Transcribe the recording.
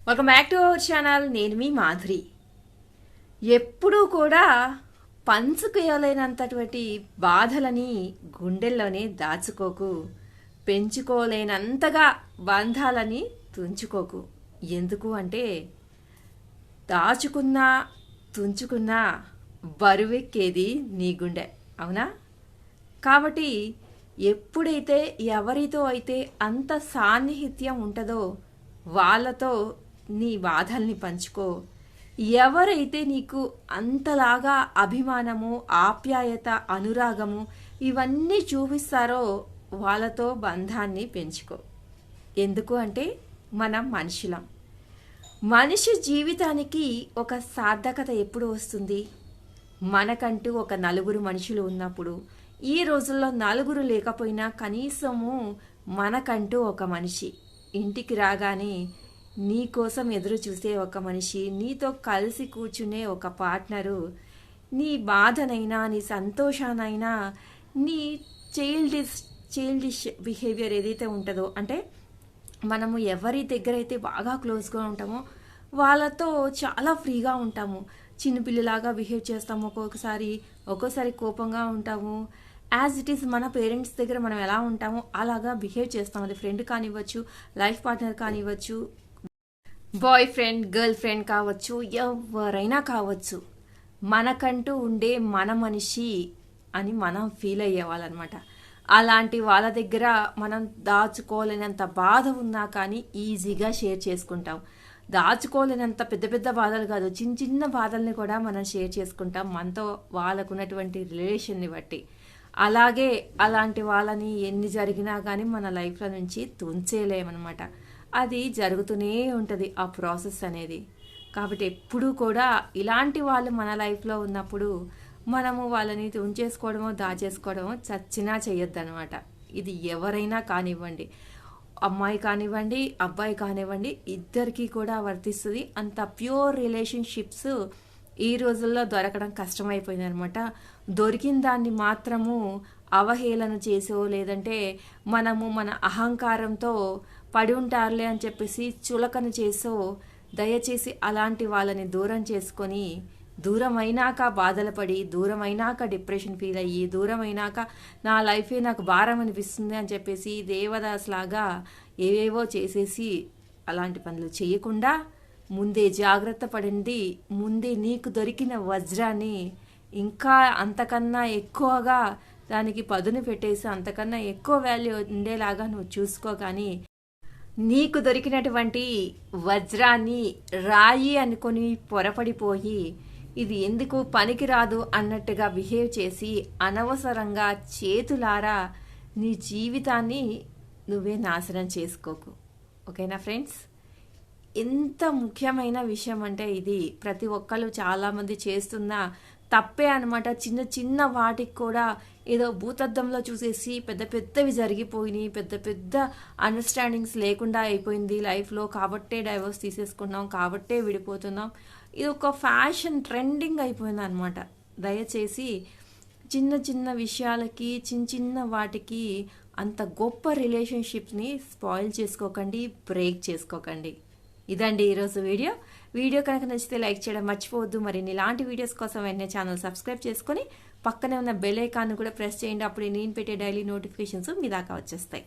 Welcome back to our channel. నేను మీ మాధురి. ఎప్పుడూ కూడా పంచుకోలేనంతటువంటి బాధలని గుండెల్లోనే దాచుకోకు, పెంచుకోలేనంతగా బంధాలని తుంచుకోకు. ఎందుకు అంటే దాచుకున్నా తుంచుకున్నా బరువెక్కేది నీ గుండె, అవునా? కాబట్టి ఎప్పుడైతే ఎవరితో అయితే అంత సాన్నిహిత్యం ఉంటుందో వాళ్ళతో నీ బాధల్ని పంచుకో. ఎవరైతే నీకు అంతలాగా అభిమానము, ఆప్యాయత, అనురాగము ఇవన్నీ చూపిస్తారో వాళ్ళతో బంధాన్ని పెంచుకో. ఎందుకు అంటే మనం మనుషులం. మనిషి జీవితానికి ఒక సార్థకత ఎప్పుడు వస్తుంది? మనకంటూ ఒక నలుగురు మనుషులు ఉన్నప్పుడు. ఈ రోజుల్లో నలుగురు లేకపోయినా కనీసము మనకంటూ ఒక మనిషి ఇంటికి రాగానే నీ కోసం ఎదురు చూసే ఒక మనిషి, నీతో కలిసి కూర్చునే ఒక పార్ట్నరు, నీ బాధనైనా నీ సంతోషానైనా నీ చైల్డిష్ బిహేవియర్ ఏదైతే ఉంటుందో, అంటే మనము ఎవరి దగ్గర అయితే బాగా క్లోజ్గా ఉంటామో వాళ్ళతో చాలా ఫ్రీగా ఉంటాము. చిన్నపిల్లలాగా బిహేవ్ చేస్తాము, ఒక్కోసారి కోపంగా ఉంటాము. యాజ్ ఇట్ ఈస్ మన పేరెంట్స్ దగ్గర మనం ఎలా ఉంటామో అలాగా బిహేవ్ చేస్తాం. అది ఫ్రెండ్ కానివ్వచ్చు, లైఫ్ పార్ట్నర్ కానివ్వచ్చు, బాయ్ ఫ్రెండ్, గర్ల్ ఫ్రెండ్ కావచ్చు, ఎవరైనా కావచ్చు. మనకంటూ ఉండే మన మనిషి అని మనం ఫీల్ అయ్యేవాళ్ళనమాట. అలాంటి వాళ్ళ దగ్గర మనం దాచుకోలేనంత బాధ ఉన్నా కానీ ఈజీగా షేర్ చేసుకుంటాం. దాచుకోలేనంత పెద్ద పెద్ద బాధలు కాదు, చిన్న చిన్న బాధల్ని కూడా మనం షేర్ చేసుకుంటాం మనతో వాళ్ళకున్నటువంటి రిలేషన్ని బట్టి. అలాగే అలాంటి వాళ్ళని ఎన్ని జరిగినా కానీ మన లైఫ్లో నుంచి తుంచేయలేమన్నమాట. అది జరుగుతూనే ఉంటుంది ఆ ప్రాసెస్ అనేది. కాబట్టి ఎప్పుడూ కూడా ఇలాంటి వాళ్ళు మన లైఫ్లో ఉన్నప్పుడు మనము వాళ్ళని తుంచేసుకోవడమో దాచేసుకోవడమో చచ్చినా చేయొద్దనమాట. ఇది ఎవరైనా కానివ్వండి, అమ్మాయి కానివ్వండి, అబ్బాయి కానివ్వండి, ఇద్దరికీ కూడా వర్తిస్తుంది. అంత ప్యూర్ రిలేషన్షిప్స్ ఈ రోజుల్లో దొరకడం కష్టమైపోయింది అనమాట. దొరికిన దాన్ని మాత్రము అవహేళన చేసో, లేదంటే మనము మన అహంకారంతో పడి ఉంటారులే అని చెప్పేసి చులకన చేసో, దయచేసి అలాంటి వాళ్ళని దూరం చేసుకొని, దూరం అయినాక బాధలు పడి, దూరం అయినాక డిప్రెషన్ ఫీల్ అయ్యి, దూరం అయినాక నా లైఫే నాకు భారం అనిపిస్తుంది అని చెప్పేసి దేవదాస్ లాగా ఏవేవో చేసేసి అలాంటి పనులు చేయకుండా ముందే జాగ్రత్త పడండి. ముందే నీకు దొరికిన వజ్రాన్ని ఇంకా అంతకన్నా ఎక్కువగా దానికి పదును పెట్టేసి అంతకన్నా ఎక్కువ వాల్యూ ఉండేలాగా నువ్వు చూసుకో. కానీ నీకు దొరికినటువంటి వజ్రాన్ని రాయి అనుకొని పొరపడిపోయి ఇది ఎందుకు పనికిరాదు అన్నట్టుగా బిహేవ్ చేసి అనవసరంగా చేతులారా నీ జీవితాన్ని నువ్వే నాశనం చేసుకోకు. ఓకేనా ఫ్రెండ్స్? ఎంత ముఖ్యమైన విషయం అంటే ఇది ప్రతి ఒక్కరు చాలామంది చేస్తున్న తప్పే అనమాట. చిన్న చిన్న వాటికి కూడా ఏదో భూతద్దంలో చూసేసి పెద్ద పెద్దవి జరిగిపోయినాయి, పెద్ద పెద్ద అండర్స్టాండింగ్స్ లేకుండా అయిపోయింది లైఫ్లో, కాబట్టే డైవర్స్ తీసేసుకున్నాం, కాబట్టే విడిపోతున్నాం. ఇది ఒక ఫ్యాషన్ ట్రెండింగ్ అయిపోయింది అనమాట. దయచేసి చిన్న చిన్న విషయాలకి, చిన్న చిన్న వాటికి అంత గొప్ప రిలేషన్షిప్ని స్పాయిల్ చేసుకోకండి, బ్రేక్ చేసుకోకండి. ఇదండి ఈరోజు వీడియో కనుక నచ్చితే లైక్ చేయడం మర్చిపోవద్దు. మరి ఇలాంటి వీడియోస్ కోసం వెంటనే ఛానల్ సబ్స్క్రైబ్ చేసుకొని పక్కనే ఉన్న బెల్ ఐకాన్ కూడా ప్రెస్ చేయండి. అప్పుడు నేను పెట్టే డైలీ నోటిఫికేషన్స్ మీ దాకా వచ్చేస్తాయి.